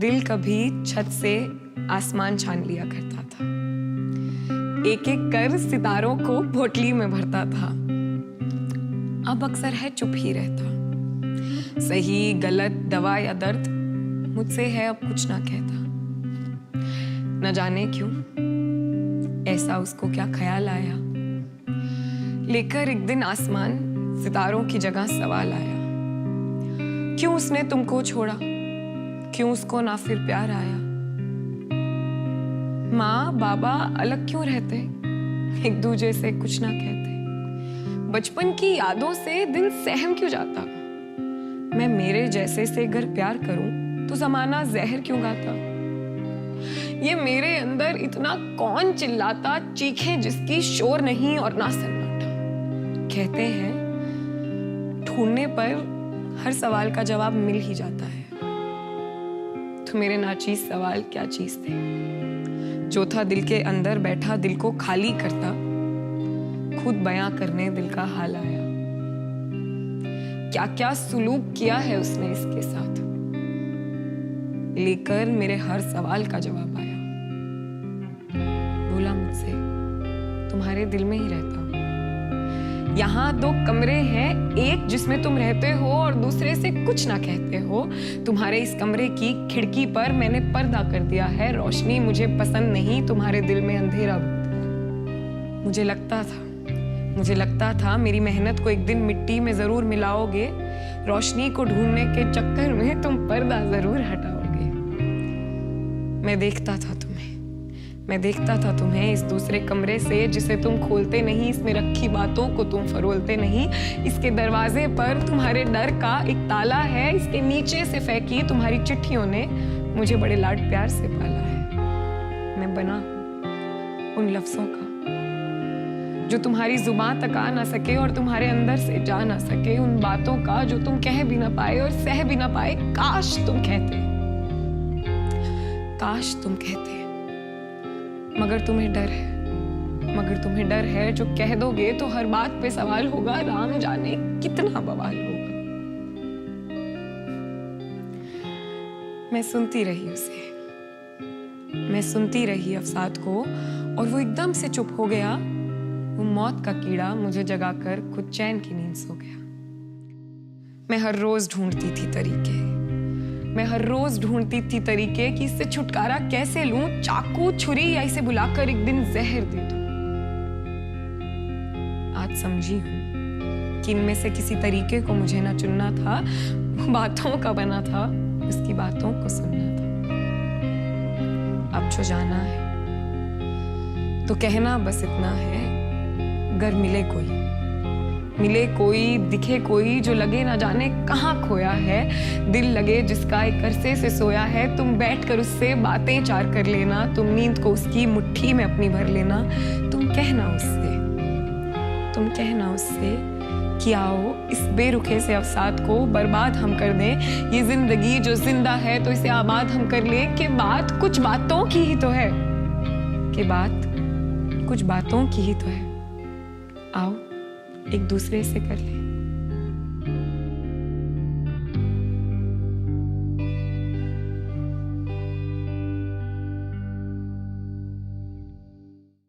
दिल कभी छत से आसमान छान लिया करता था, एक एक कर सितारों को पोटली में भरता था। अब अक्सर है चुप ही रहता, सही गलत दवा या दर्द मुझसे है अब कुछ ना कहता। न जाने क्यों ऐसा उसको क्या ख्याल आया, लेकर एक दिन आसमान सितारों की जगह सवाल आया। क्यों उसने तुमको छोड़ा, क्यों उसको ना फिर प्यार आया। माँ बाबा अलग क्यों रहते, एक दूजे से कुछ ना कहते। बचपन की यादों से दिल सहम क्यों जाता। मैं मेरे जैसे से अगर प्यार करूं तो जमाना जहर क्यों गाता। ये मेरे अंदर इतना कौन चिल्लाता, चीखें जिसकी शोर नहीं और ना सन्नाटा। कहते हैं ढूंढने पर हर सवाल का जवाब मिल ही जाता है। तो मेरे नाचीज सवाल क्या चीज थे, जो था दिल के अंदर बैठा दिल को खाली करता, खुद बयां करने दिल का हाल आया। क्या क्या सुलूक किया है उसने इसके साथ, लेकर मेरे हर सवाल का जवाब आया। बोला मुझसे तुम्हारे दिल में ही रहता हूं। यहाँ 2 कमरे हैं, एक जिसमें तुम रहते हो और दूसरे से कुछ ना कहते हो। तुम्हारे इस कमरे की खिड़की पर मैंने पर्दा कर दिया है, रोशनी मुझे पसंद नहीं, तुम्हारे दिल में अंधेरा। मुझे लगता था मेरी मेहनत को एक दिन मिट्टी में जरूर मिलाओगे, रोशनी को ढूंढने के चक्कर में तुम पर्दा जरूर हटाओगे। मैं देखता था तुम्हें इस दूसरे कमरे से, जिसे तुम खोलते नहीं, इसमें रखी बातों को तुम फरोलते नहीं। इसके दरवाजे पर तुम्हारे डर का एक ताला है, इसके नीचे से फेंकी तुम्हारी चिट्ठियों ने मुझे बड़े लाड प्यार से पाला है। मैं बना उन लफ्जों का जो तुम्हारी जुबान तक आ ना सके और तुम्हारे अंदर से जा ना सके, उन बातों का जो तुम कह भी ना पाए और सह भी ना पाए। काश तुम कहते, मगर तुम्हें डर है जो कह दोगे तो हर बात पे सवाल होगा, राम जाने कितना बवाल होगा। मैं सुनती रही अफसाद को, और वो एकदम से चुप हो गया। वो मौत का कीड़ा मुझे जगाकर खुद चैन की नींद सो गया। मैं हर रोज ढूंढती थी तरीके कि इससे छुटकारा कैसे लूं, चाकू छुरी या इसे बुलाकर एक दिन जहर दे दूं। आज समझी हूं कि इनमें से किसी तरीके को मुझे ना चुनना था, बातों का बना था, उसकी बातों को सुनना था। अब जो जाना है तो कहना बस इतना है, अगर मिले कोई दिखे कोई जो लगे ना जाने कहाँ खोया है, दिल लगे जिसका एक अरसे से सोया है, तुम बैठकर उससे बातें चार कर लेना, तुम नींद को उसकी मुट्ठी में अपनी भर लेना। तुम कहना उससे कि आओ इस बेरुखे से अवसाद को बर्बाद हम कर दें। ये जिंदगी जो जिंदा है तो इसे आबाद हम कर लें। कि बात कुछ बातों की ही तो है, आओ एक दूसरे से कर ले।